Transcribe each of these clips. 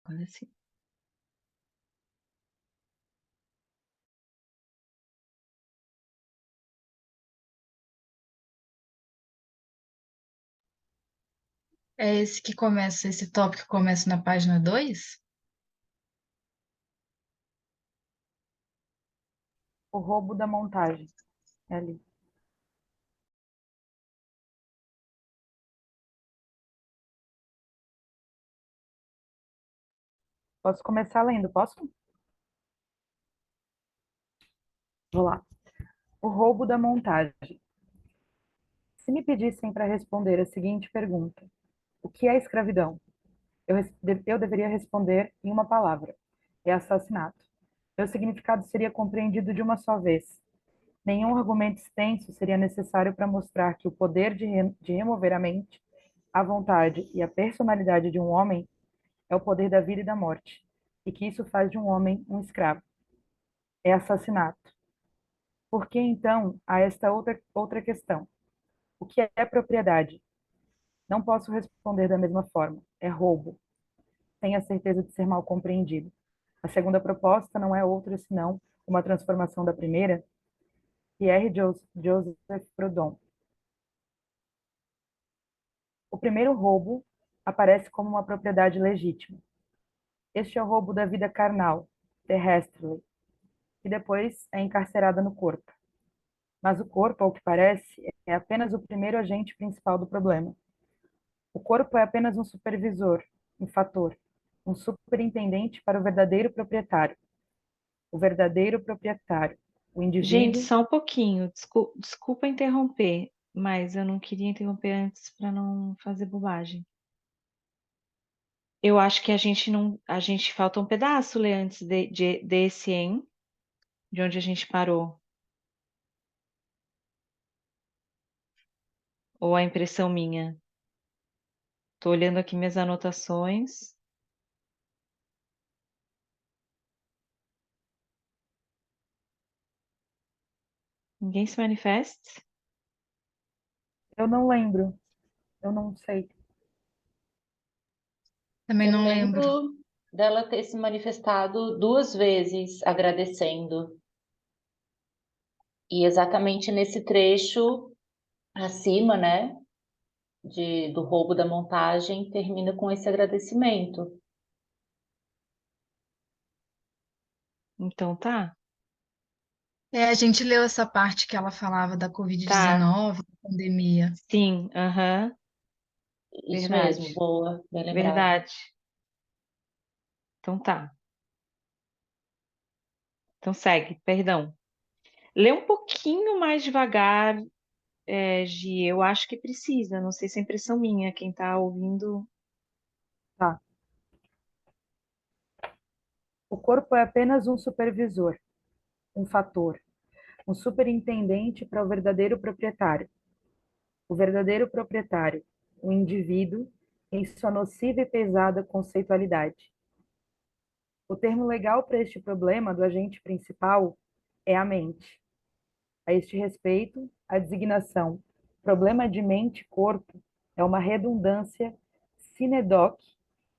Agora sim. É esse tópico começa na página 2. O roubo da montagem. É ali. Posso começar lendo, posso? Vou lá. O roubo da montagem. Se me pedissem para responder a seguinte pergunta: o que é escravidão? Eu deveria responder em uma palavra: é assassinato. Meu significado seria compreendido de uma só vez. Nenhum argumento extenso seria necessário para mostrar que o poder de remover a mente, a vontade e a personalidade de um homem é o poder da vida e da morte, e que isso faz de um homem um escravo. É assassinato. Por que, então, há esta outra questão? O que é propriedade? Não posso responder da mesma forma. É roubo. Tenho a certeza de ser mal compreendido. A segunda proposta não é outra senão uma transformação da primeira. Pierre Joseph Proudhon. O primeiro roubo aparece como uma propriedade legítima. Este é o roubo da vida carnal, terrestre, que depois é encarcerada no corpo. Mas o corpo, ao que parece, é apenas o primeiro agente principal do problema. O corpo é apenas um supervisor, um fator, um superintendente para o verdadeiro proprietário. O verdadeiro proprietário, o Gente, indivíduo. só um pouquinho. Desculpa interromper, mas eu não queria interromper antes para não fazer bobagem. Eu acho que a gente não, a gente falta um pedaço ler antes desse, hein? De onde a gente parou. Ou a impressão minha. Tô olhando aqui minhas anotações. Ninguém se manifesta? Eu não lembro, eu não sei. Também Eu não lembro. lembro dela ter se manifestado 2 vezes agradecendo. E exatamente nesse trecho acima, né, do roubo da montagem, termina com esse agradecimento. Então tá. A gente leu essa parte que ela falava da Tá. Covid-19, da pandemia. Sim, aham. Isso mesmo, Verdade. boa, bem lembrado. Verdade. Então tá. Então segue, perdão. Lê um pouquinho mais devagar, Gi. Eu acho que precisa. Não sei se é impressão minha. Quem tá ouvindo. Tá. O corpo é apenas um supervisor, um fator, um superintendente para o verdadeiro proprietário. O verdadeiro proprietário, o indivíduo, em sua nociva e pesada conceitualidade. O termo legal para este problema do agente principal é a mente. A este respeito, a designação problema de mente-corpo é uma redundância sine doc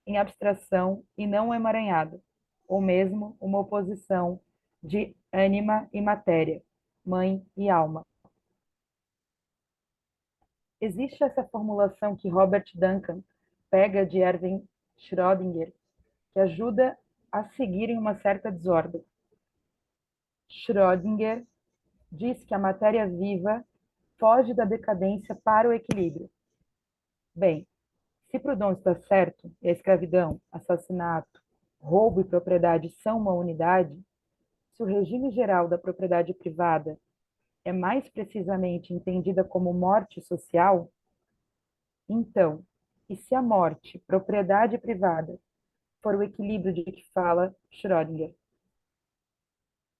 em abstração e não emaranhada, ou mesmo uma oposição de ânima e matéria, mãe e alma. Existe essa formulação que Robert Duncan pega de Erwin Schrödinger, que ajuda a seguir em uma certa desordem. Schrödinger diz que a matéria viva foge da decadência para o equilíbrio. Bem, se Proudhon está certo, e a escravidão, assassinato, roubo e propriedade são uma unidade, se o regime geral da propriedade privada é mais precisamente entendida como morte social, então, e se a morte, propriedade privada, for o equilíbrio de que fala Schrödinger?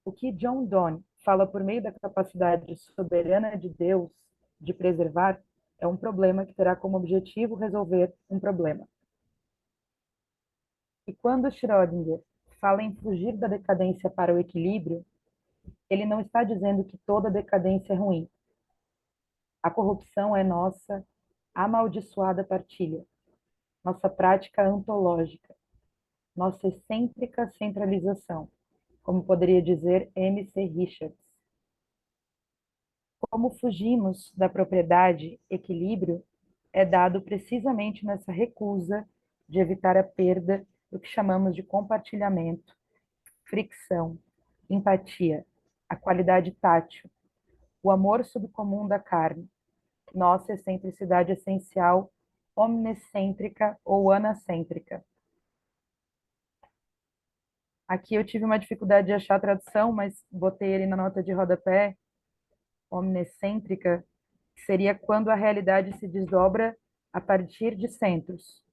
O que John Donne fala por meio da capacidade soberana de Deus de preservar é um problema que terá como objetivo resolver um problema. E quando Schrödinger fala em fugir da decadência para o equilíbrio, ele não está dizendo que toda decadência é ruim. A corrupção é nossa amaldiçoada partilha, nossa prática antológica. nossa excêntrica centralização, como poderia dizer M.C. Richards. Como fugimos da propriedade, equilíbrio é dado precisamente nessa recusa de evitar a perda do que chamamos de compartilhamento, fricção, empatia, a qualidade tátil, o amor subcomum da carne, nossa excentricidade essencial, omnicêntrica ou anacêntrica. Aqui eu tive uma dificuldade de achar a tradução, mas botei ele na nota de rodapé, omnicêntrica, que seria quando a realidade se desdobra a partir de centros.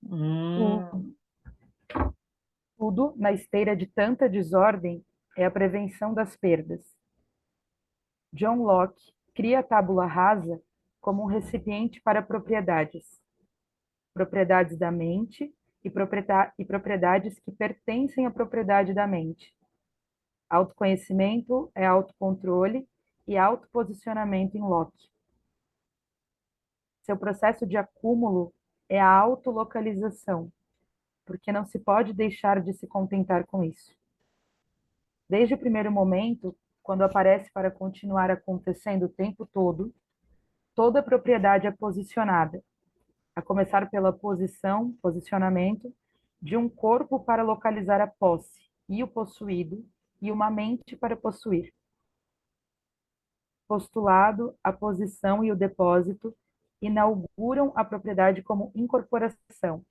Hum, Tudo, na esteira de tanta desordem, é a prevenção das perdas. John Locke cria a tábula rasa como um recipiente para propriedades. Propriedades da mente e propriedades que pertencem à propriedade da mente. Autoconhecimento é autocontrole e autoposicionamento em Locke. Seu processo de acúmulo é a autolocalização, porque não se pode deixar de se contentar com isso. Desde o primeiro momento, quando aparece para continuar acontecendo o tempo todo, toda propriedade é posicionada, a começar pela posição, posicionamento, de um corpo para localizar a posse e o possuído, e uma mente para possuir. Postulado, a posição e o depósito inauguram a propriedade como incorporação,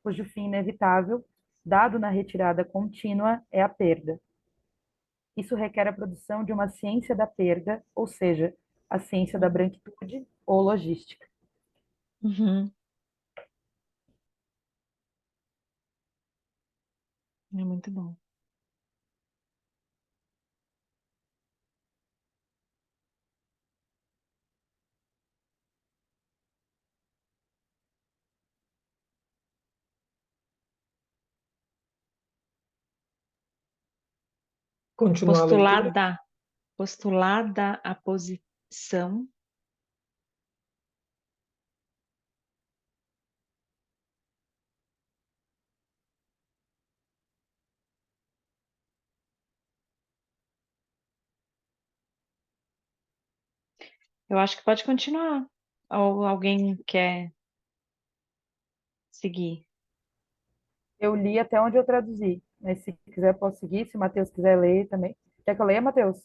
cujo fim inevitável, dado na retirada contínua, é a perda. Isso requer a produção de uma ciência da perda, ou seja, a ciência da branquitude ou logística. uhum. É muito bom. Continuar a leitura? Postulada a posição. Eu acho que pode continuar. Ou alguém quer seguir? Eu li até onde eu traduzi, mas se quiser posso seguir, se o Matheus quiser ler também. Quer que eu leia, Matheus?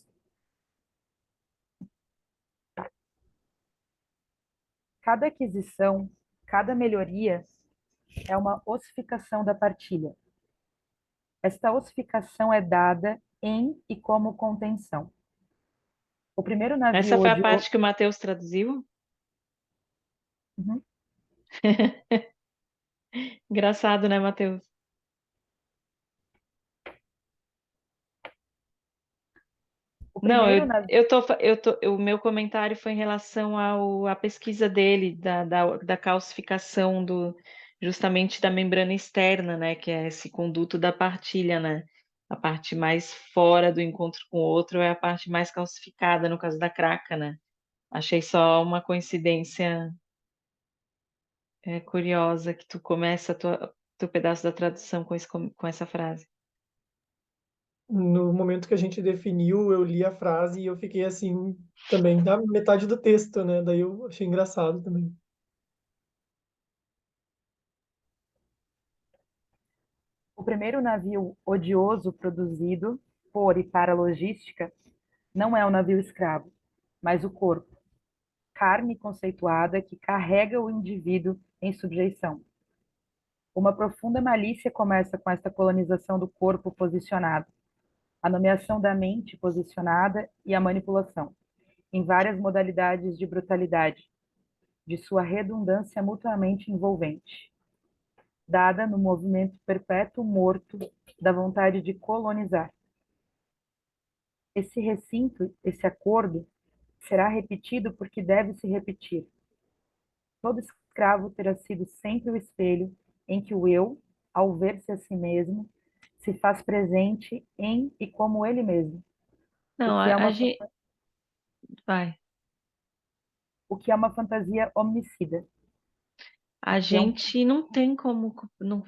Cada aquisição, cada melhoria é uma ossificação da partilha. Esta ossificação é dada em e como contenção. O primeiro Essa navio foi a odioso... parte que o Matheus traduziu? Uhum. Engraçado, né, Matheus? O Não, primeiro navio... o meu comentário foi em relação à pesquisa dele, da calcificação justamente da membrana externa, né, que é esse conduto da partilha, né? A parte mais fora do encontro com o outro é a parte mais calcificada, no caso da craca, né? Achei só uma coincidência curiosa que tu começa teu pedaço da tradução com essa frase. No momento que a gente definiu, eu li a frase e eu fiquei assim, também, da metade do texto, né? Daí eu achei engraçado também. O primeiro navio odioso produzido por e para a logística não é o navio escravo, mas o corpo, carne conceituada que carrega o indivíduo em subjeição. Uma profunda malícia começa com esta colonização do corpo posicionado, a nomeação da mente posicionada e a manipulação, em várias modalidades de brutalidade, de sua redundância mutuamente envolvente, dada no movimento perpétuo morto da vontade de colonizar. Esse recinto, esse acordo, será repetido porque deve se repetir. Todo escravo terá sido sempre o espelho em que o eu, ao ver-se a si mesmo, se faz presente em e como ele mesmo, o Não, que é a uma, gente vai. o que é uma fantasia homicida. A é um gente não tem como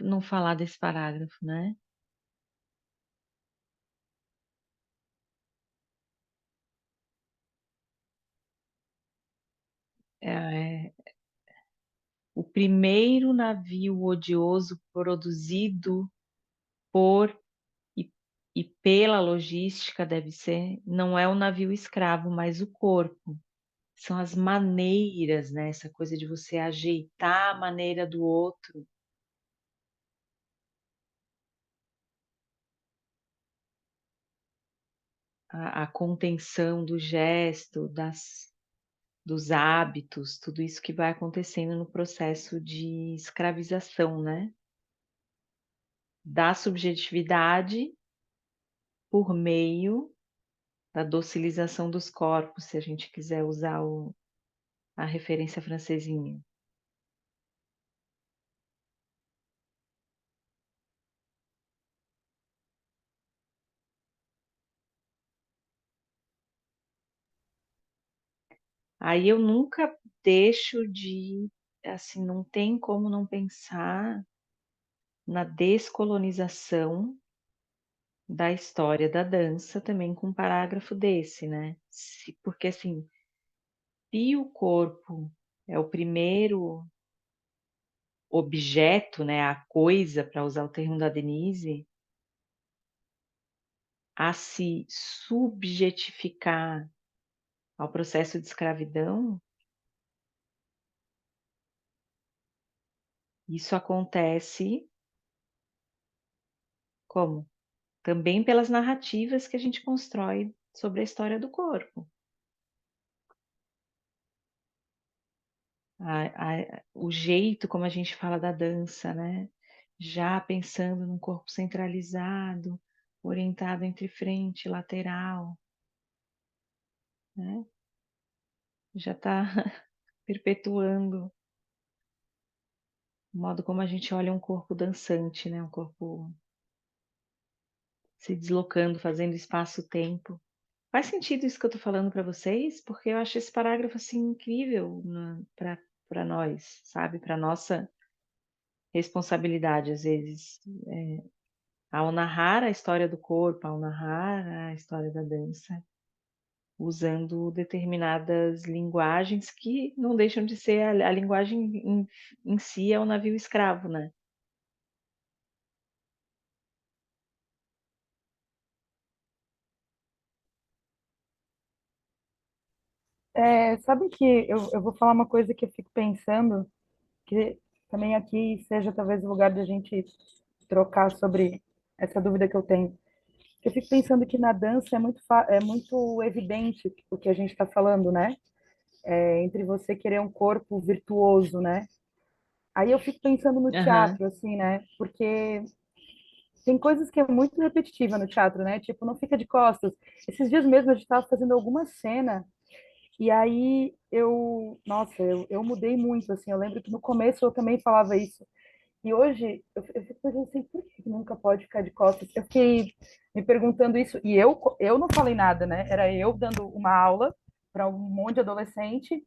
não falar desse parágrafo, né? É, o primeiro navio odioso produzido por e pela logística deve ser, não é o navio escravo, mas o corpo. São as maneiras, né? Essa coisa de você ajeitar a maneira do outro. A contenção do gesto, dos hábitos, tudo isso que vai acontecendo no processo de escravização, né? Da subjetividade por meio da docilização dos corpos, se a gente quiser usar a referência francesinha. Aí eu nunca deixo de, assim, não tem como não pensar na descolonização da história da dança também com um parágrafo desse, né? Porque assim, se o corpo é o primeiro objeto, né, a coisa, para usar o termo da Denise, a se subjetificar ao processo de escravidão, isso acontece como? Também pelas narrativas que a gente constrói sobre a história do corpo. O jeito como a gente fala da dança, né? Já pensando num corpo centralizado, orientado entre frente e lateral, né? Já está perpetuando o modo como a gente olha um corpo dançante, né? Um corpo se deslocando, fazendo espaço-tempo. Faz sentido isso que eu estou falando para vocês? Porque eu acho esse parágrafo assim incrível para nós, sabe? Para nossa responsabilidade, às vezes. Ao narrar a história do corpo, ao narrar a história da dança, usando determinadas linguagens que não deixam de ser a linguagem em si é o navio escravo, né? Sabe que eu vou falar uma coisa que eu fico pensando, que também aqui seja talvez o lugar de a gente trocar sobre essa dúvida que eu tenho. Eu fico pensando que na dança é muito evidente o que a gente está falando, né? Entre você querer um corpo virtuoso, né? Aí eu fico pensando no Aham, teatro, assim, né? Porque tem coisas que é muito repetitiva no teatro, né? Tipo, não fica de costas. Esses dias mesmo a gente estava fazendo alguma cena e aí nossa, eu mudei muito, assim. Eu lembro que no começo eu também falava isso. E hoje eu fico pensando assim, por que nunca pode ficar de costas? Eu fiquei me perguntando isso e eu não falei nada, né? Era eu dando uma aula para um monte de adolescente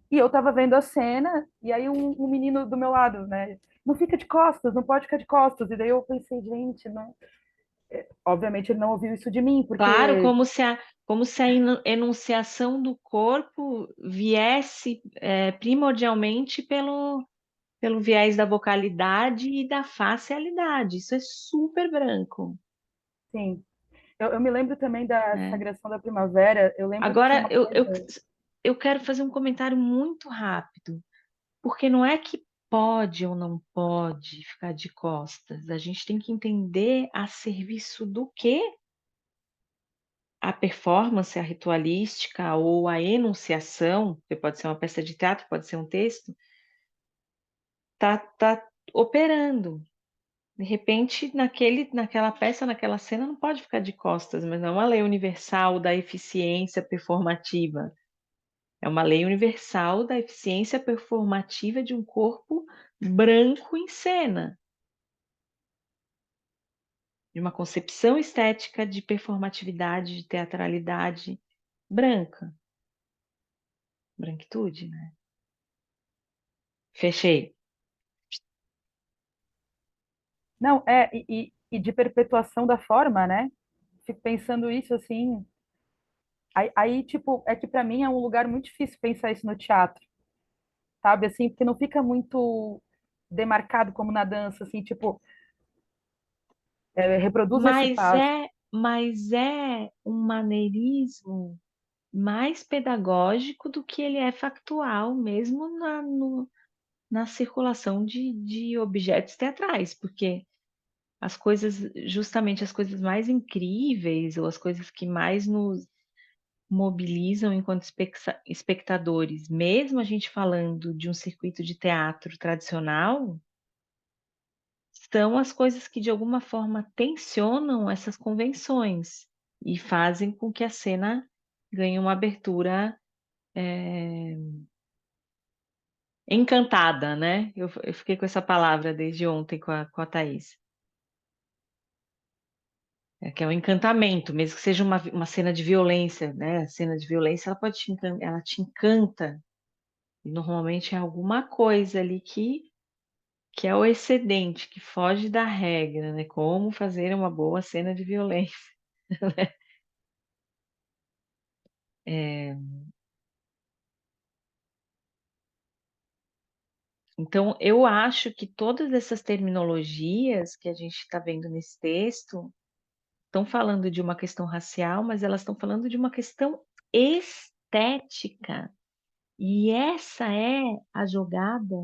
e eu tava vendo a cena e aí um menino do meu lado, né? Não fica de costas, não pode ficar de costas. E daí eu pensei, gente, não. Obviamente ele não ouviu isso de mim, claro, porque como se a enunciação do corpo viesse primordialmente pelo viés da vocalidade e da facialidade. Isso é super branco, sim. Eu me lembro também da né? Sagração da Primavera, eu lembro que tinha Agora, uma coisa. eu quero fazer um comentário muito rápido, porque não é que pode ou não pode ficar de costas. A gente tem que entender a serviço do que a performance, a ritualística ou a enunciação, que pode ser uma peça de teatro, pode ser um texto, tá operando. De repente, naquela peça, naquela cena, não pode ficar de costas, mas não é uma lei universal da eficiência performativa. É uma lei universal da eficiência performativa de um corpo branco em cena, de uma concepção estética de performatividade, de teatralidade branca, branquitude, né? Fechei. Não, e de perpetuação da forma, né? Fico pensando isso assim. Aí, tipo, é que para mim é um lugar muito difícil pensar isso no teatro, sabe? Assim, porque não fica muito demarcado como na dança, assim, tipo, reproduz esse passo. Mas é um maneirismo mais pedagógico do que ele é factual, mesmo na circulação de objetos teatrais, porque as coisas, justamente as coisas mais incríveis, ou as coisas que mais nos mobilizam enquanto espectadores, mesmo a gente falando de um circuito de teatro tradicional, são as coisas que de alguma forma tensionam essas convenções e fazem com que a cena ganhe uma abertura encantada, né? Eu fiquei com essa palavra desde ontem com a Thaís. Que é um encantamento, mesmo que seja uma cena de violência, né? A cena de violência ela pode ela te encanta. E normalmente é alguma coisa ali que é o excedente, que foge da regra, né? Como fazer uma boa cena de violência. É, então, eu acho que todas essas terminologias que a gente está vendo nesse texto estão falando de uma questão racial, mas elas estão falando de uma questão estética. E essa é a jogada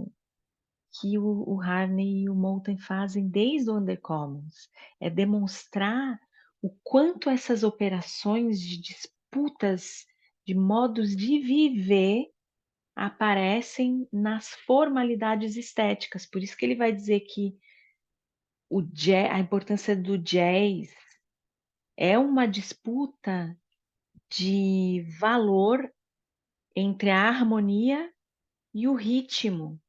que o Harney e o Moulton fazem desde o Undercommons. É demonstrar o quanto essas operações de disputas de modos de viver aparecem nas formalidades estéticas. Por isso que ele vai dizer que a importância do jazz é uma disputa de valor entre a harmonia e o ritmo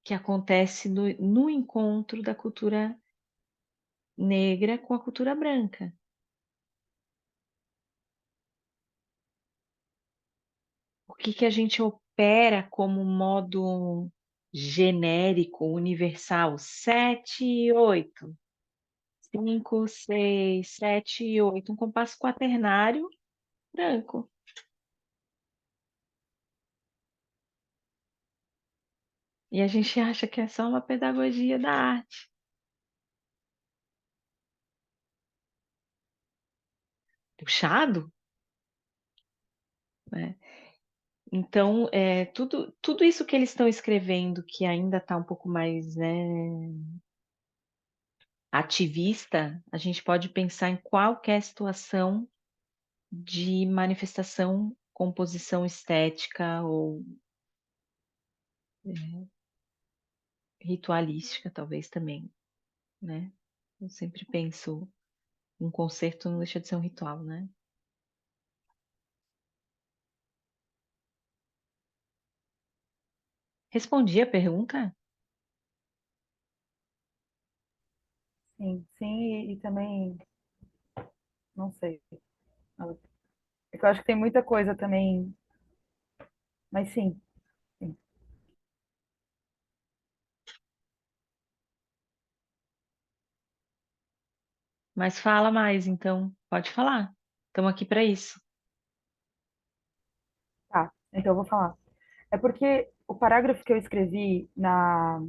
que acontece no encontro da cultura negra com a cultura branca. O que a gente opera como modo genérico, universal? 7, 8. 5, 6, 7, 8. Um compasso quaternário branco. E a gente acha que é só uma pedagogia da arte. Puxado, né? Então, tudo isso que eles estão escrevendo, que ainda está um pouco mais, né, ativista, a gente pode pensar em qualquer situação de manifestação, composição estética ou ritualística, talvez também, né? Eu sempre penso, um concerto não deixa de ser um ritual, né? Respondi a pergunta? Sim, sim, e também, não sei. É que eu acho que tem muita coisa também, mas sim, sim. Mas fala mais, então. Pode falar. Estamos aqui para isso. Tá, então eu vou falar. É porque o parágrafo que eu escrevi na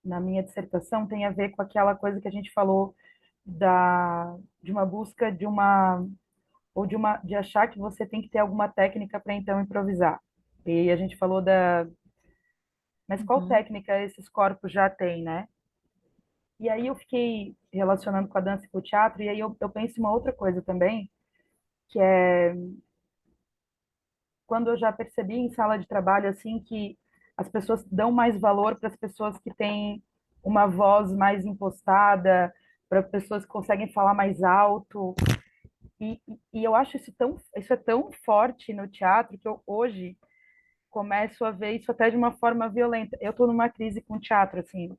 minha dissertação tem a ver com aquela coisa que a gente falou de uma busca de uma ou de achar que você tem que ter alguma técnica para então improvisar. E a gente falou mas qual Uhum. técnica esses corpos já têm, né? E aí eu fiquei relacionando com a dança e com o teatro, e aí eu penso em uma outra coisa também, que é quando eu já percebi em sala de trabalho assim que as pessoas dão mais valor para as pessoas que têm uma voz mais impostada, para pessoas que conseguem falar mais alto. E eu acho isso é tão forte no teatro que eu hoje começo a ver isso até de uma forma violenta. Eu estou numa crise com o teatro, assim.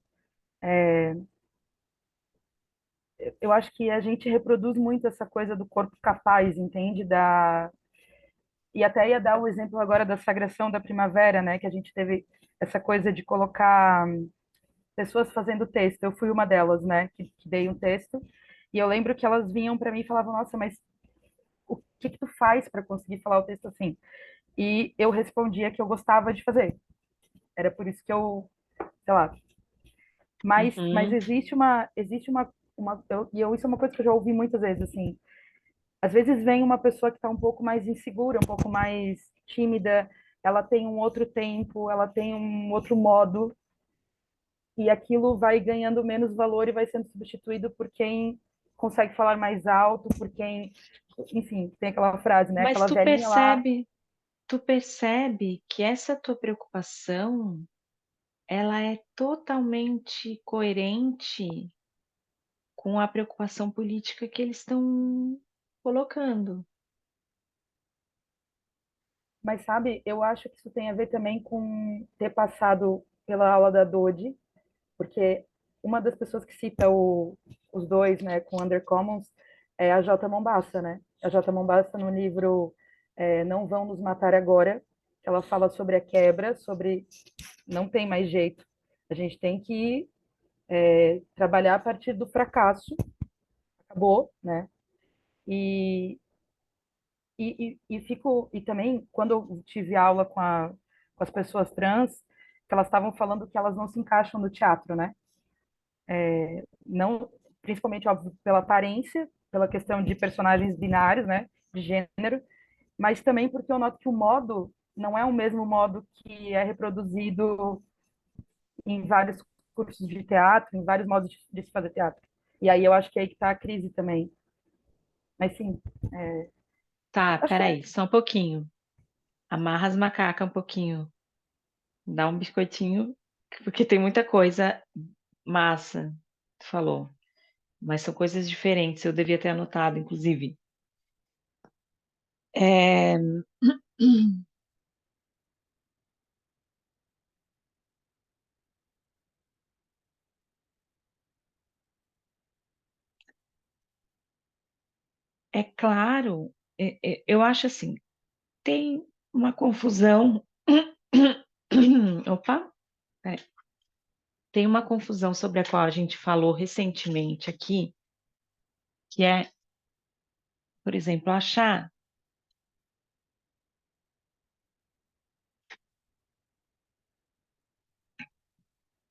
Eu acho que a gente reproduz muito essa coisa do corpo capaz, entende? E até ia dar o exemplo agora da Sagração da Primavera, né? Que a gente teve essa coisa de colocar pessoas fazendo texto. Eu fui uma delas, né, que dei um texto. E eu lembro que elas vinham para mim e falavam: Nossa, mas o que que tu faz para conseguir falar o texto assim? E eu respondia que eu gostava de fazer. Era por isso que eu, sei lá. Mas Uhum. isso é uma coisa que eu já ouvi muitas vezes, assim. Às vezes vem uma pessoa que está um pouco mais insegura, um pouco mais tímida, ela tem um outro tempo, ela tem um outro modo, e aquilo vai ganhando menos valor e vai sendo substituído por quem consegue falar mais alto, por quem, enfim, tem aquela frase, né? Mas Aquela velhinha lá. tu percebe que essa tua preocupação, ela é totalmente coerente com a preocupação política que eles estão colocando. Mas sabe, eu acho que isso tem a ver também com ter passado pela aula da Dodi, porque uma das pessoas que cita os dois, né, com Undercommons, é a J. Mombassa, né? A J. Mombassa, no livro Não Vão Nos Matar Agora, ela fala sobre a quebra, sobre não tem mais jeito. A gente tem que trabalhar a partir do fracasso, acabou, né? E, e também, quando eu tive aula com as pessoas trans, que elas estavam falando que elas não se encaixam no teatro, né? Não, principalmente, óbvio, pela aparência, pela questão de personagens binários, né, de gênero, mas também porque eu noto que o modo não é o mesmo modo que é reproduzido em vários cursos de teatro, em vários modos de se fazer teatro. E aí eu acho que é aí que está a crise também. Mas sim, Tá, acho que é. peraí, só um pouquinho. Amarra as macacas um pouquinho. Dá um biscoitinho, porque tem muita coisa massa, tu falou. Mas são coisas diferentes, eu devia ter anotado, inclusive. É, é claro, eu acho assim, tem uma confusão. Opa, pera. Tem uma confusão sobre a qual a gente falou recentemente aqui, que é, por exemplo, achar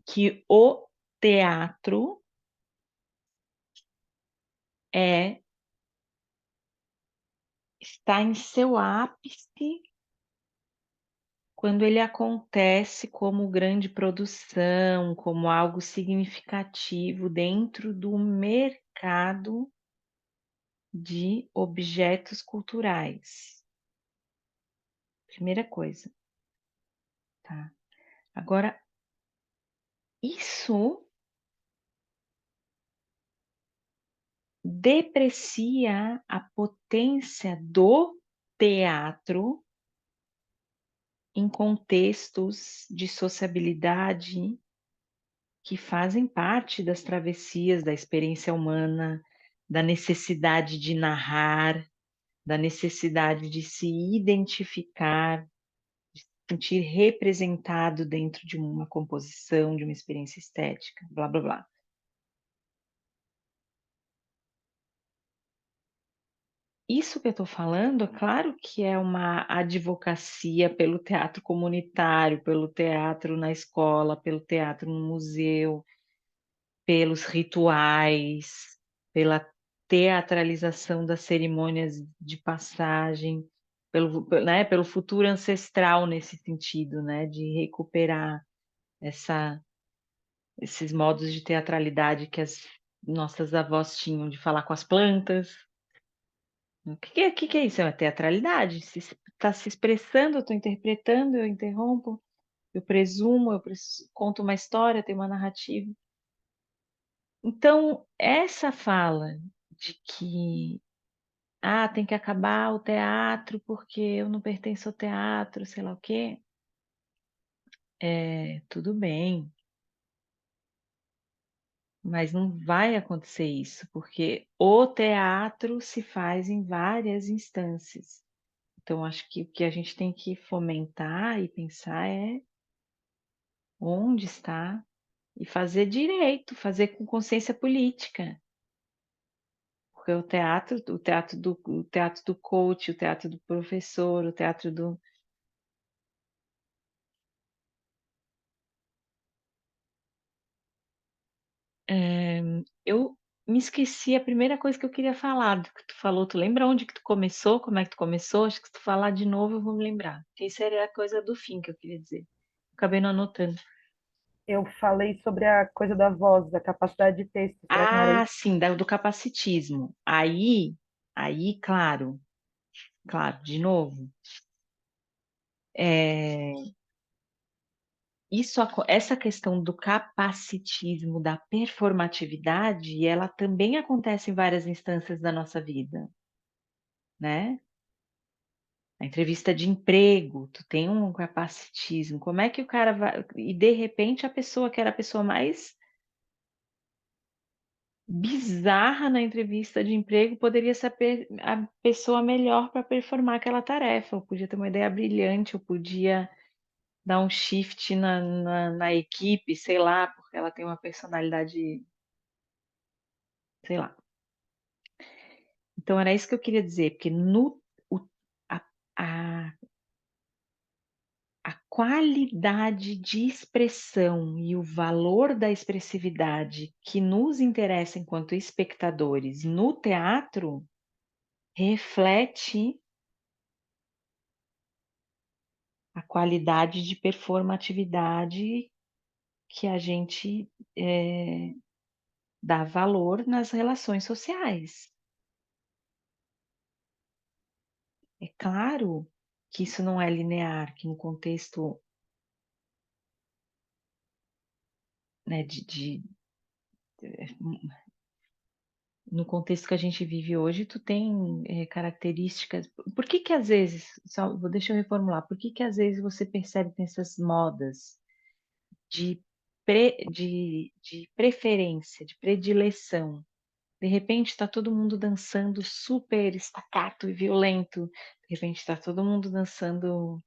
que o teatro é está em seu ápice quando ele acontece como grande produção, como algo significativo dentro do mercado de objetos culturais. Primeira coisa, tá? Agora, isso deprecia a potência do teatro em contextos de sociabilidade que fazem parte das travessias da experiência humana, da necessidade de narrar, da necessidade de se identificar, de se sentir representado dentro de uma composição, de uma experiência estética, blá blá blá. Isso que eu estou falando, claro que é uma advocacia pelo teatro comunitário, pelo teatro na escola, pelo teatro no museu, pelos rituais, pela teatralização das cerimônias de passagem, né, pelo futuro ancestral nesse sentido, né, de recuperar essa, esses modos de teatralidade que as nossas avós tinham de falar com as plantas. O que é isso? É uma teatralidade. Se está se expressando, eu estou interpretando, eu interrompo, eu presumo, conto uma história, tem uma narrativa. Então, essa fala de que tem que acabar o teatro porque eu não pertenço ao teatro, sei lá o quê, tudo bem, mas não vai acontecer isso, porque o teatro se faz em várias instâncias. Então, acho que o que a gente tem que fomentar e pensar é onde está e fazer direito, fazer com consciência política. Porque o teatro do coach, o teatro do professor, o teatro do. Eu me esqueci a primeira coisa que eu queria falar do que tu falou. Tu lembra onde que tu começou? Como é que tu começou? Acho que se tu falar de novo eu vou me lembrar. Porque isso era a coisa do fim que eu queria dizer. Acabei não anotando. Eu falei sobre a coisa da voz, da capacidade de texto. Será que não era Ah, isso? sim, do capacitismo. Aí, claro, de novo, essa questão do capacitismo, da performatividade, ela também acontece em várias instâncias da nossa vida, né? A entrevista de emprego, tu tem um capacitismo. Como é que o cara vai. E de repente a pessoa que era a pessoa mais bizarra na entrevista de emprego poderia ser a pessoa melhor para performar aquela tarefa. Ou podia ter uma ideia brilhante, ou podia dar um shift na equipe, sei lá, porque ela tem uma personalidade, sei lá. Então era isso que eu queria dizer, porque a, a a qualidade de expressão e o valor da expressividade que nos interessa enquanto espectadores no teatro reflete a qualidade de performatividade que a gente dá valor nas relações sociais. É claro que isso não é linear, que no contexto, né, no contexto que a gente vive hoje, tu tem características. Por que que às vezes, deixa eu reformular, por que que às vezes você percebe que tem essas modas de, de preferência, de predileção? De repente está todo mundo dançando super estacato e violento. De repente está todo mundo dançando.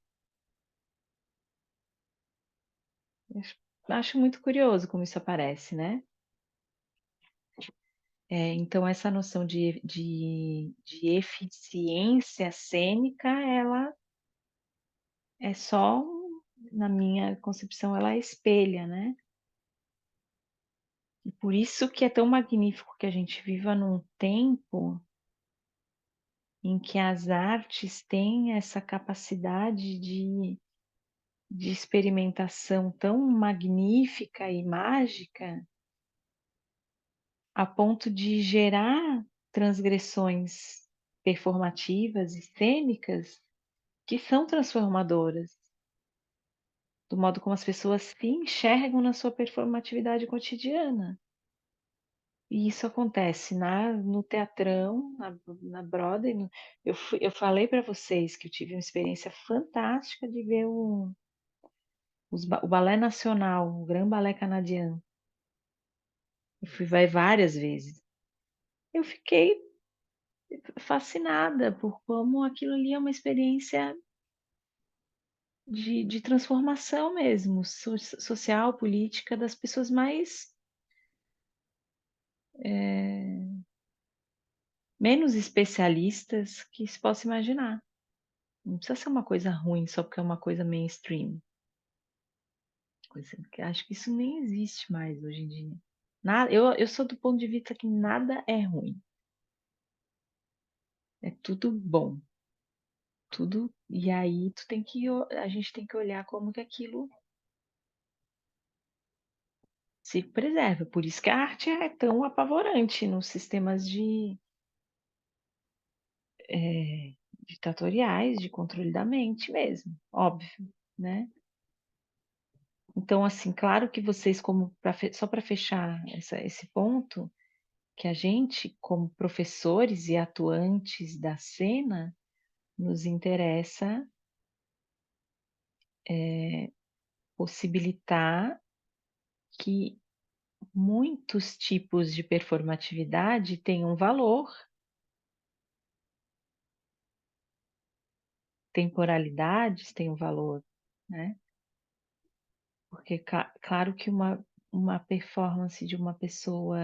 Acho muito curioso como isso aparece, né? Então, essa noção de eficiência cênica, ela é só, na minha concepção, ela espelha, né? E por isso que é tão magnífico que a gente viva num tempo em que as artes têm essa capacidade de experimentação tão magnífica e mágica, a ponto de gerar transgressões performativas e cênicas que são transformadoras, do modo como as pessoas se enxergam na sua performatividade cotidiana. E isso acontece no teatrão, na Broadway. Eu falei para vocês que eu tive uma experiência fantástica de ver o Balé Nacional, o Grand Ballet Canadien. Eu fui vai várias vezes. Eu fiquei fascinada por como aquilo ali é uma experiência de transformação mesmo, social, política, das pessoas mais menos especialistas que se possa imaginar. Não precisa ser uma coisa ruim só porque é uma coisa mainstream. Que acho que isso nem existe mais hoje em dia. Eu sou do ponto de vista que nada é ruim. É tudo bom. Tudo. E aí a gente tem que olhar como que aquilo se preserva. Por isso que a arte é tão apavorante nos sistemas ditatoriais, de controle da mente mesmo, óbvio, né? Então, assim, claro que vocês, só para fechar esse ponto, que a gente, como professores e atuantes da cena, nos interessa possibilitar que muitos tipos de performatividade tenham valor, temporalidades tenham valor, né? Porque, claro que uma performance de uma pessoa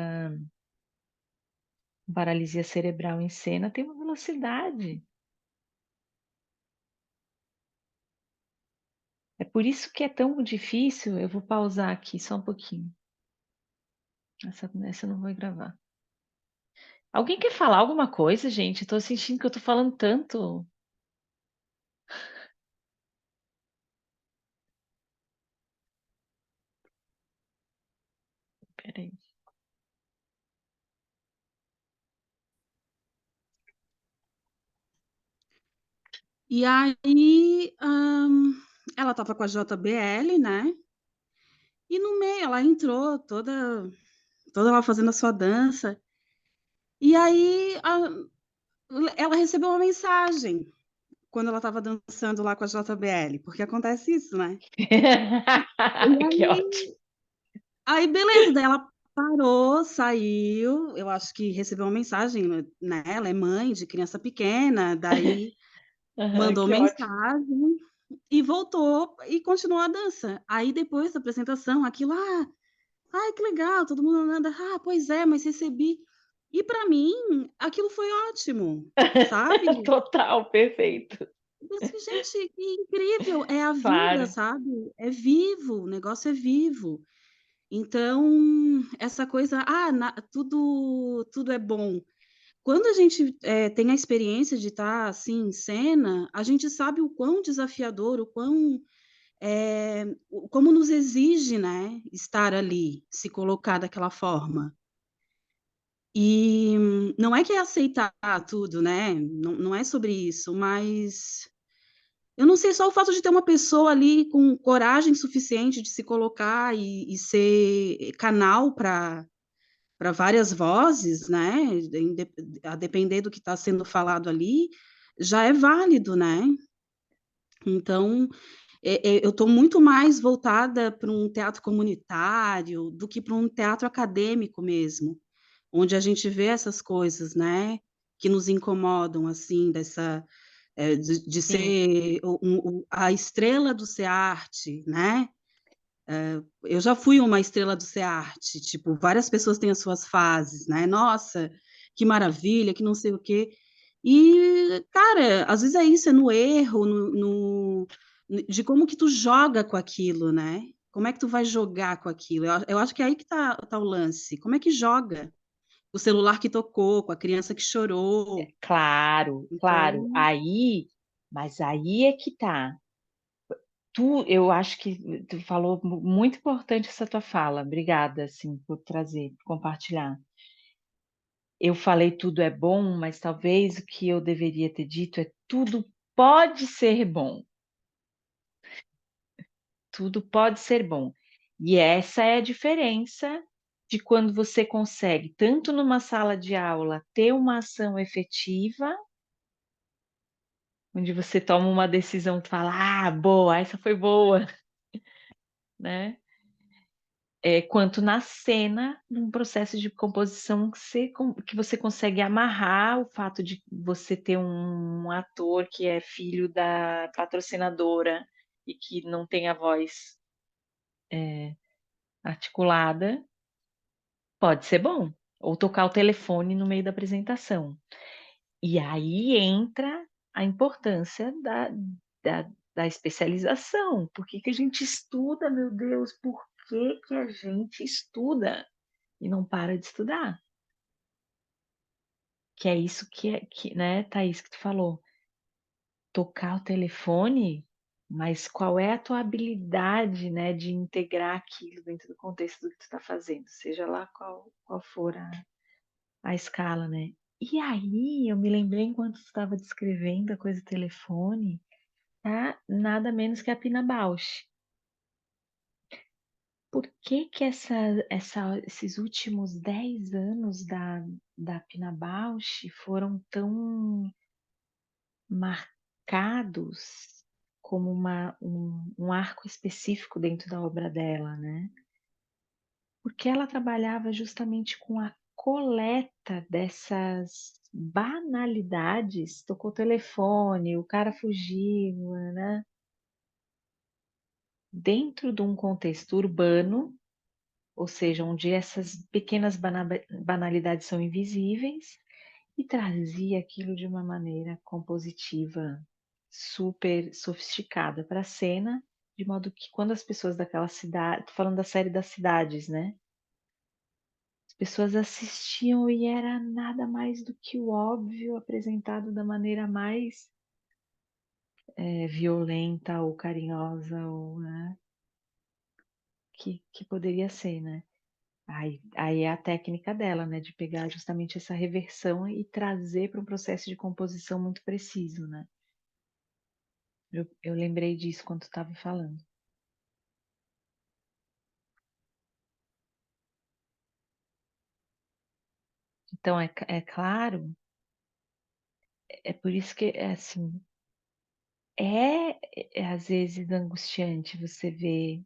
com paralisia cerebral em cena tem uma velocidade. É por isso que é tão difícil. Eu vou pausar aqui só um pouquinho. Essa eu não vou gravar. Alguém quer falar alguma coisa, gente? Eu tô sentindo que eu tô falando tanto. Peraí. E aí, ela estava com a JBL, né? E no meio ela entrou toda lá fazendo a sua dança. E aí ela recebeu uma mensagem quando ela estava dançando lá com a JBL, porque acontece isso, né? E Que ótimo. aí beleza, daí ela parou, saiu, eu acho que recebeu uma mensagem, né? Ela é mãe de criança pequena, daí Aham, mandou que ótimo. mensagem e voltou e continuou a dança. Aí depois da apresentação, aquilo, ai, que legal, todo mundo andando, pois é, mas recebi. E para mim, aquilo foi ótimo, sabe? Total, perfeito. Eu pensei, gente, que incrível, é a vida, Claro. sabe? É vivo, o negócio é vivo. Então, essa coisa, tudo é bom. Quando a gente tem a experiência de estar assim em cena, a gente sabe o quão desafiador, como nos exige, né, estar ali, se colocar daquela forma. E não é que é aceitar tudo, né? Não é sobre isso, mas eu não sei, só o fato de ter uma pessoa ali com coragem suficiente de se colocar e ser canal para várias vozes, né? A depender do que está sendo falado ali, já é válido, né? Então, eu estou muito mais voltada para um teatro comunitário do que para um teatro acadêmico mesmo, onde a gente vê essas coisas, né? Que nos incomodam, assim, de Sim. ser a estrela do SEARTE, né? Eu já fui uma estrela do SEARTE, tipo, várias pessoas têm as suas fases, né? Nossa, que maravilha, que não sei o quê. E, cara, às vezes é isso, é no erro, de como que tu joga com aquilo, né? Como é que tu vai jogar com aquilo? Eu acho que é aí que tá o lance. Como é que joga? O celular que tocou, com a criança que chorou. Claro, claro. Então, Mas aí é que tá. Eu acho que tu falou muito importante essa tua fala. Obrigada, assim, por trazer, por compartilhar. Eu falei tudo é bom, mas talvez o que eu deveria ter dito é tudo pode ser bom. Tudo pode ser bom. E essa é a diferença de quando você consegue, tanto numa sala de aula, ter uma ação efetiva, onde você toma uma decisão e fala, boa, essa foi boa, né? Quanto na cena, num processo de composição que você consegue amarrar o fato de você ter um ator que é filho da patrocinadora e que não tem a voz articulada, pode ser bom. Ou tocar o telefone no meio da apresentação. E aí entra a importância da especialização. Por que que a gente estuda, meu Deus? Por que que a gente estuda e não para de estudar? Que é isso né, Thaís, que tu falou. Tocar o telefone, mas qual é a tua habilidade, né, de integrar aquilo dentro do contexto do que tu está fazendo, seja lá qual for a escala, né? E aí, eu me lembrei enquanto tu estava descrevendo a coisa do telefone, tá? Nada menos que a Pina Bausch. Por que que esses últimos 10 anos da Pina Bausch foram tão marcados como um arco específico dentro da obra dela, né? Porque ela trabalhava justamente com a coleta dessas banalidades. Tocou o telefone, o cara fugiu, né? Dentro de um contexto urbano, ou seja, onde essas pequenas banalidades são invisíveis, e trazia aquilo de uma maneira compositiva super sofisticada para a cena, de modo que quando as pessoas daquela cidade, tô falando da série das cidades, né? As pessoas assistiam e era nada mais do que o óbvio apresentado da maneira mais violenta ou carinhosa ou né, que poderia ser, né? Aí é a técnica dela, né? De pegar justamente essa reversão e trazer para um processo de composição muito preciso, né? Eu lembrei disso quando tu estava falando. Então, é claro, é por isso que, assim, às vezes angustiante você ver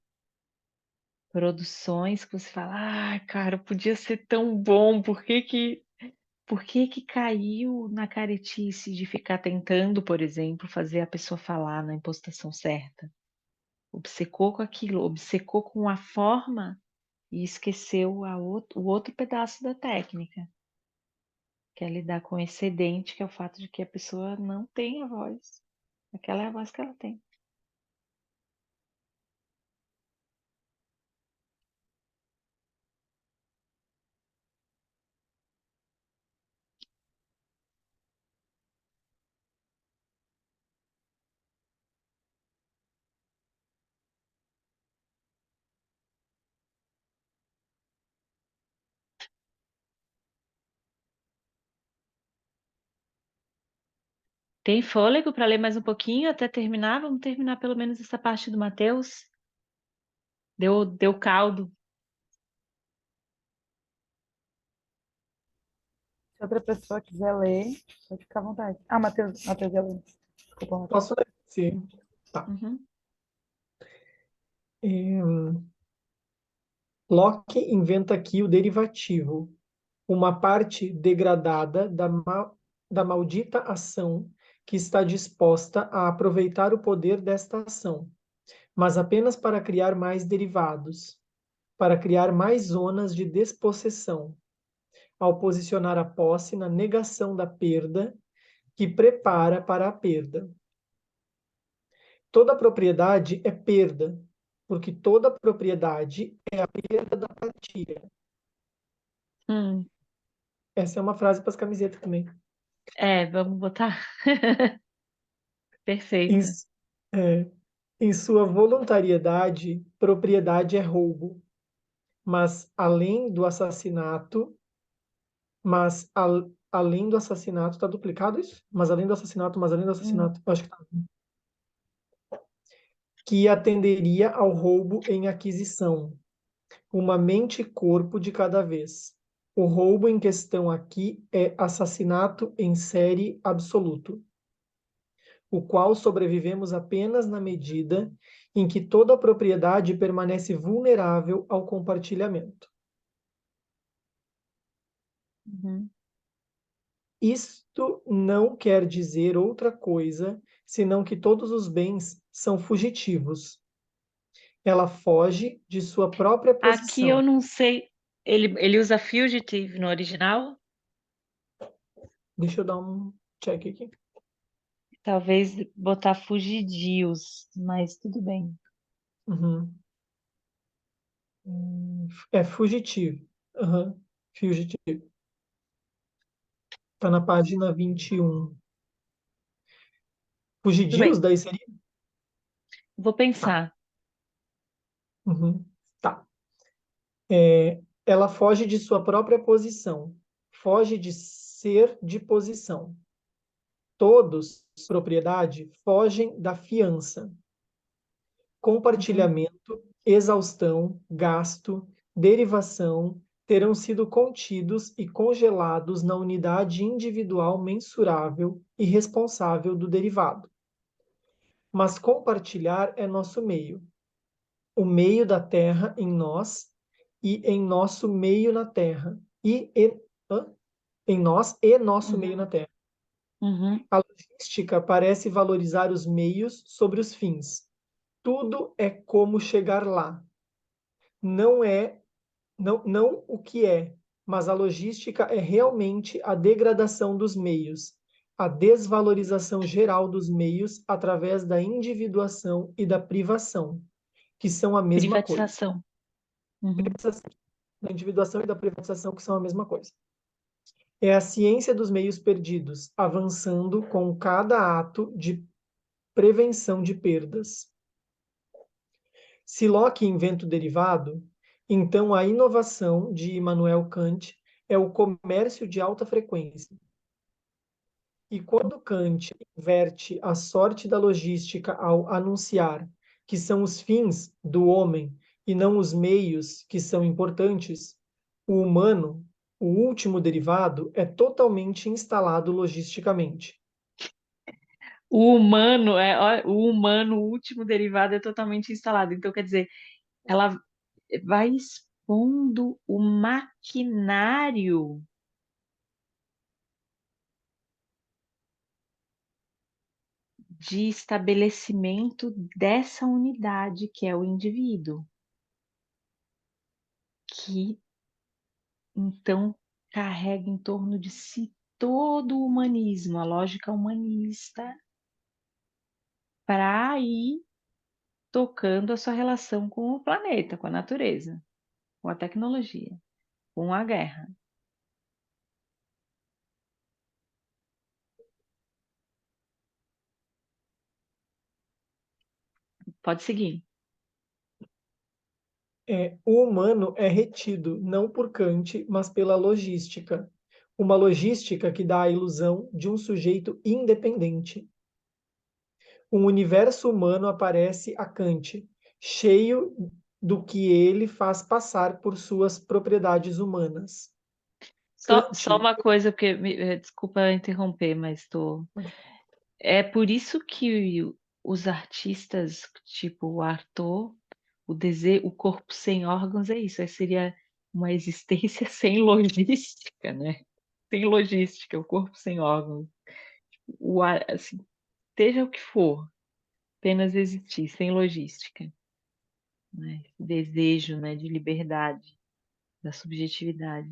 produções que você fala, ah, cara, podia ser tão bom, por que que caiu na caretice de ficar tentando, por exemplo, fazer a pessoa falar na impostação certa? Obcecou com aquilo, obcecou com a forma e esqueceu o outro pedaço da técnica, que é lidar com o excedente, que é o fato de que a pessoa não tem a voz. Aquela é a voz que ela tem. Tem fôlego para ler mais um pouquinho até terminar? Vamos terminar pelo menos essa parte do Mateus? Deu caldo. Se outra pessoa quiser ler, pode ficar à vontade. Ah, Matheus ia ler. Desculpa, Matheus. Posso ler? Sim. Tá. Uhum. Locke inventa aqui o derivativo, uma parte degradada da maldita ação que está disposta a aproveitar o poder desta ação, mas apenas para criar mais derivados, para criar mais zonas de despossessão, ao posicionar a posse na negação da perda que prepara para a perda. Toda propriedade é perda, porque toda propriedade é a perda da partilha. Essa é uma frase para as camisetas também. Vamos botar. Em, Perfeito. em sua voluntariedade, propriedade é roubo, mas além do assassinato, além do assassinato, está duplicado isso? Mas além do assassinato, acho que tá. Que atenderia ao roubo em aquisição, uma mente e corpo de cada vez. O roubo em questão aqui é assassinato em série absoluto, o qual sobrevivemos apenas na medida em que toda a propriedade permanece vulnerável ao compartilhamento. Uhum. Isto não quer dizer outra coisa senão que todos os bens são fugitivos. Ela foge de sua própria Aqui eu posição. não sei. Ele usa fugitive no original? Deixa eu dar um check aqui. Talvez botar fugidios, mas tudo bem. Uhum. É fugitivo. Uhum. Fugitivo. Está na página 21. Tudo Fugidios, bem. daí seria? Vou pensar. Uhum. Tá. Ela foge de sua própria posição. Foge de ser de posição. Todos, propriedade, fogem da fiança. Compartilhamento, exaustão, gasto, derivação terão sido contidos e congelados na unidade individual mensurável e responsável do derivado. Mas compartilhar é nosso meio, o meio da terra em nós e em nosso meio na terra, em nós e nosso meio na terra. Uhum. A logística parece valorizar os meios sobre os fins. Tudo é como chegar lá. Não é não o que é, mas a logística é realmente a degradação dos meios, a desvalorização geral dos meios através da individuação e da privação, que são a mesma coisa. Privatização. Uhum. Da individuação e da privatização, que são a mesma coisa. É a ciência dos meios perdidos, avançando com cada ato de prevenção de perdas. Se Locke inventa o derivado, então a inovação de Immanuel Kant é o comércio de alta frequência. E quando Kant inverte a sorte da logística ao anunciar que são os fins do homem e não os meios que são importantes, o humano, o último derivado, é totalmente instalado logisticamente. O último derivado é totalmente instalado. Então, quer dizer, ela vai expondo o maquinário de estabelecimento dessa unidade, que é o indivíduo, que então carrega em torno de si todo o humanismo, a lógica humanista, para ir tocando a sua relação com o planeta, com a natureza, com a tecnologia, com a guerra. Pode seguir. O humano é retido não por Kant, mas pela logística. Uma logística que dá a ilusão de um sujeito independente. Um universo humano aparece a Kant, cheio do que ele faz passar por suas propriedades humanas. Só uma coisa, porque desculpa interromper, mas é por isso que os artistas, tipo o Arthur, o corpo sem órgãos é isso, seria uma existência sem logística, né? Sem logística, o corpo sem órgãos. Assim, seja o que for, apenas existir, sem logística, né? Esse desejo, né, de liberdade, da subjetividade.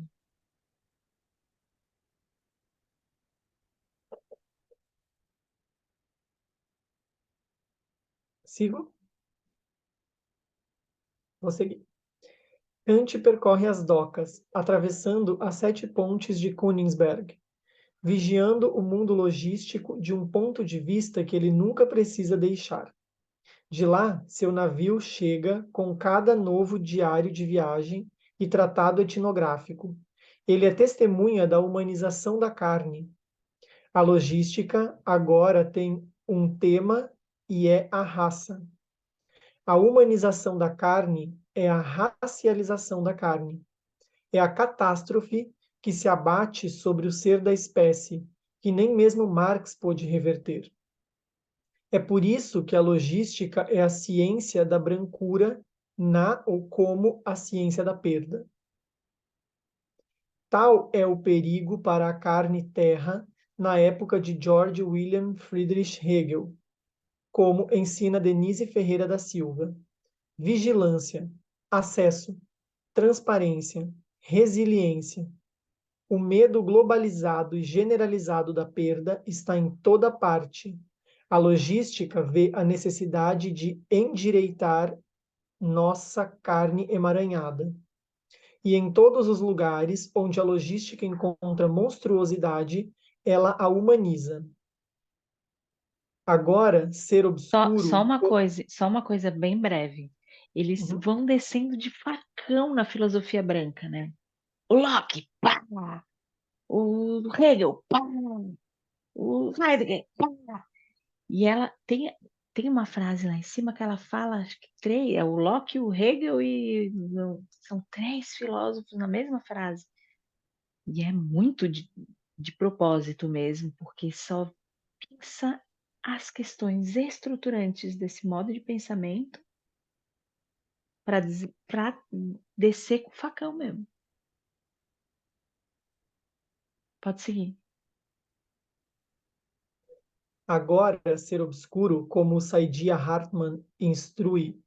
Sigo? Vou seguir. Kant percorre as docas, atravessando as 7 pontes de Königsberg, vigiando o mundo logístico de um ponto de vista que ele nunca precisa deixar. De lá, seu navio chega com cada novo diário de viagem e tratado etnográfico. Ele é testemunha da humanização da carne. A logística agora tem um tema e é a raça. A humanização da carne é a racialização da carne. É a catástrofe que se abate sobre o ser da espécie, que nem mesmo Marx pôde reverter. É por isso que a logística é a ciência da brancura na ou como a ciência da perda. Tal é o perigo para a carne-terra na época de George William Friedrich Hegel, como ensina Denise Ferreira da Silva. Vigilância, acesso, transparência, resiliência. O medo globalizado e generalizado da perda está em toda parte. A logística vê a necessidade de endireitar nossa carne emaranhada. E em todos os lugares onde a logística encontra monstruosidade, ela a humaniza. Agora, ser obscuro... Só uma coisa bem breve. Eles vão descendo de facão na filosofia branca, né? O Locke, pá! O Hegel, pá! O Heidegger, pá! E ela tem uma frase lá em cima que ela fala, acho que 3, é o Locke, o Hegel são 3 filósofos na mesma frase. E é muito de propósito mesmo, porque só pensa as questões estruturantes desse modo de pensamento para descer com o facão mesmo. Pode seguir. Agora, ser obscuro, como Saidiya Hartman instrui,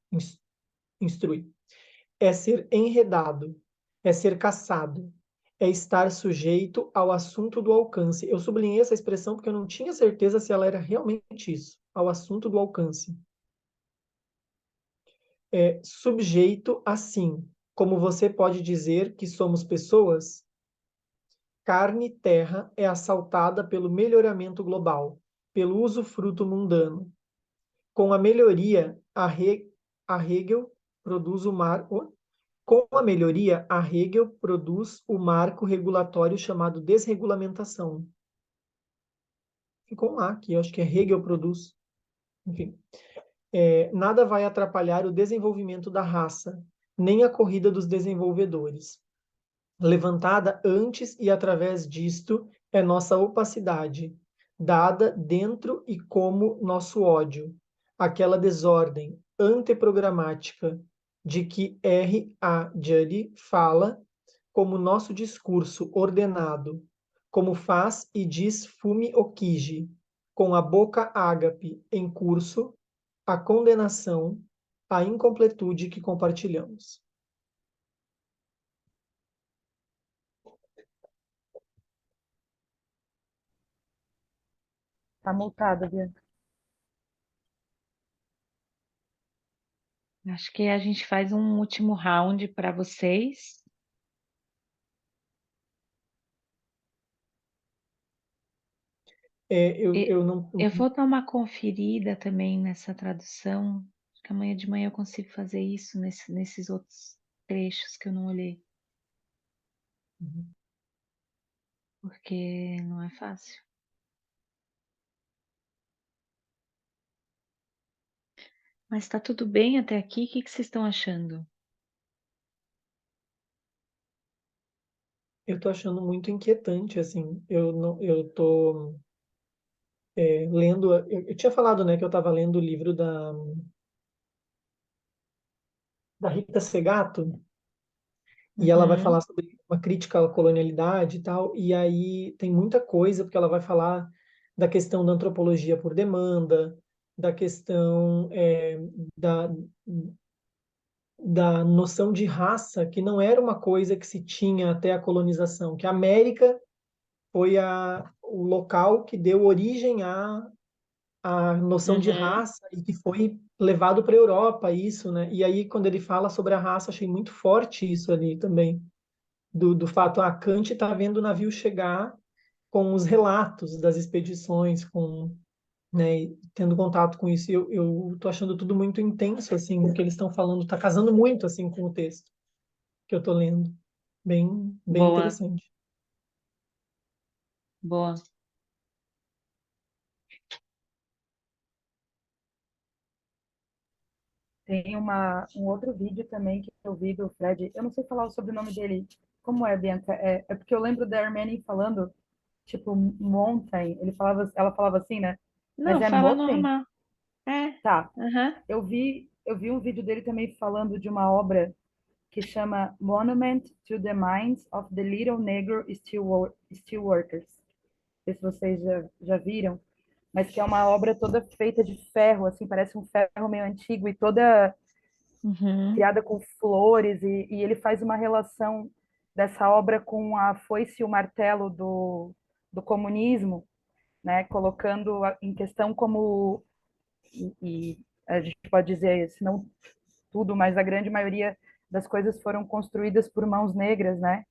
é ser enredado, é ser caçado, é estar sujeito ao assunto do alcance. Eu sublinhei essa expressão porque eu não tinha certeza se ela era realmente isso, ao assunto do alcance. É subjeito assim, como você pode dizer que somos pessoas? Carne e terra é assaltada pelo melhoramento global, pelo usufruto mundano. Com a melhoria, a Hegel produz o marco. Com a melhoria, a Hegel produz o marco regulatório chamado desregulamentação. Ficou um A aqui, eu acho que é Hegel produz. Enfim. Nada vai atrapalhar o desenvolvimento da raça, nem a corrida dos desenvolvedores. Levantada antes e através disto é nossa opacidade, dada dentro e como nosso ódio, aquela desordem anteprogramática de que R. A. Judy fala como nosso discurso ordenado, como faz e diz Fumi Okiji, com a boca ágape em curso, a condenação, a incompletude que compartilhamos. Tá multada, Bianca. Acho que a gente faz um último round para vocês. Eu não. Eu vou dar uma conferida também nessa tradução. Acho que amanhã de manhã eu consigo fazer isso nesses outros trechos que eu não olhei, porque não é fácil. Mas está tudo bem até aqui? O que vocês estão achando? Eu tô achando muito inquietante, assim. Eu não, eu tô lendo. Eu tinha falado, né, que eu estava lendo o livro da Rita Segato, e ela vai Uhum, falar sobre uma crítica à colonialidade e tal. E aí tem muita coisa, porque ela vai falar da questão da antropologia por demanda, da questão da, da noção de raça, que não era uma coisa que se tinha até a colonização, que a América foi o local que deu origem à noção de uhum. raça e que foi levado para a Europa, isso, né? E aí, quando ele fala sobre a raça, achei muito forte isso ali também, do fato, a Kant está vendo o navio chegar com os relatos das expedições, com, né, e tendo contato com isso. E eu tô achando tudo muito intenso, assim, o que eles estão falando, está casando muito, assim, com o texto que eu estou lendo. Bem, bem Boa, interessante. boa. Tem um outro vídeo também que eu vi do Fred. Eu não sei falar o sobrenome dele. Como é, Bianca? É porque eu lembro da Armene falando, tipo, Mountain. Ela falava assim, né? Mas Não, é fala Mountain? normal. É, Tá. aham. Eu vi um vídeo dele também falando de uma obra que chama Monument to the Minds of the Little Negro Steelworkers. Não sei se vocês já viram, mas que é uma obra toda feita de ferro, assim, parece um ferro meio antigo e toda Uhum, criada com flores, e ele faz uma relação dessa obra com a foice e o martelo do comunismo, né, colocando em questão como, e a gente pode dizer, se não tudo, mas a grande maioria das coisas foram construídas por mãos negras, né?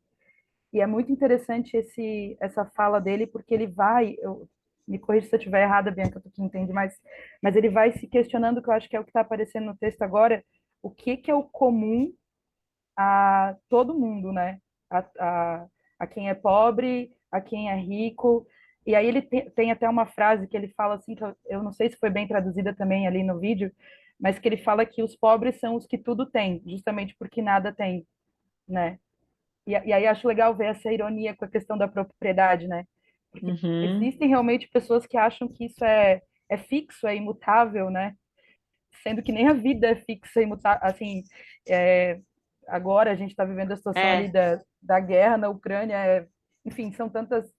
E é muito interessante essa fala dele, porque ele vai, me corrija se eu estiver errada, Bianca, tu que entende mais, mas ele vai se questionando, que eu acho que é o que está aparecendo no texto agora, o que é o comum a todo mundo, né? A, a, a quem é pobre, a quem é rico. E aí ele tem até uma frase que ele fala assim, que eu não sei se foi bem traduzida também ali no vídeo, mas que ele fala que os pobres são os que tudo têm, justamente porque nada tem, né? E aí acho legal ver essa ironia com a questão da propriedade, né? Porque uhum. existem realmente pessoas que acham que isso é fixo, é imutável, né? Sendo que nem a vida é fixa e imutável. Assim, é, agora a gente está vivendo a situação ali É, da guerra na Ucrânia, enfim, são tantas,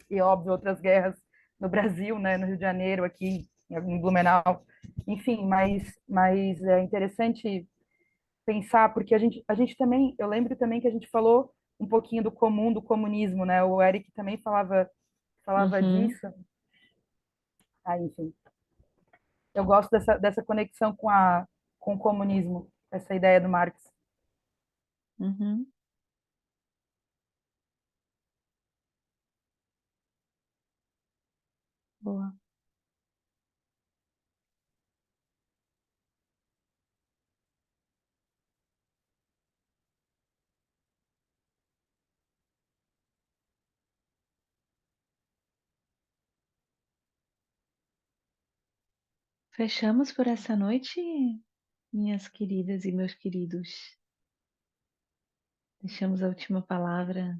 e óbvio, outras guerras no Brasil, né? No Rio de Janeiro, aqui em Blumenau. Enfim, mas é interessante pensar, porque a gente também, eu lembro também que a gente falou um pouquinho do comum, do comunismo, né? O Eric também falava Uhum. disso. Ah, enfim, eu gosto dessa conexão com o comunismo, essa ideia do Marx. Uhum. Boa. Fechamos por essa noite, minhas queridas e meus queridos. Deixamos a última palavra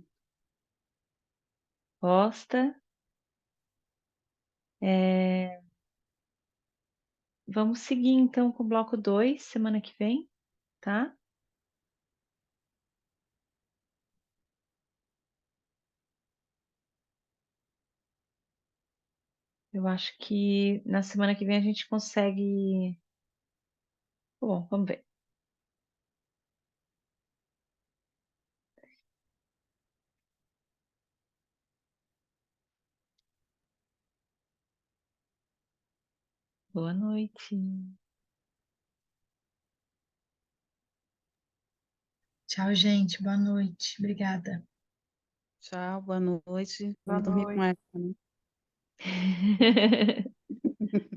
posta. Vamos seguir então com o bloco 2 semana que vem, tá? Eu acho que na semana que vem a gente consegue. Bom, vamos ver. Boa noite. Tchau, gente. Boa noite. Obrigada. Tchau, boa noite. Boa Vamos dormir com noite. essa, né?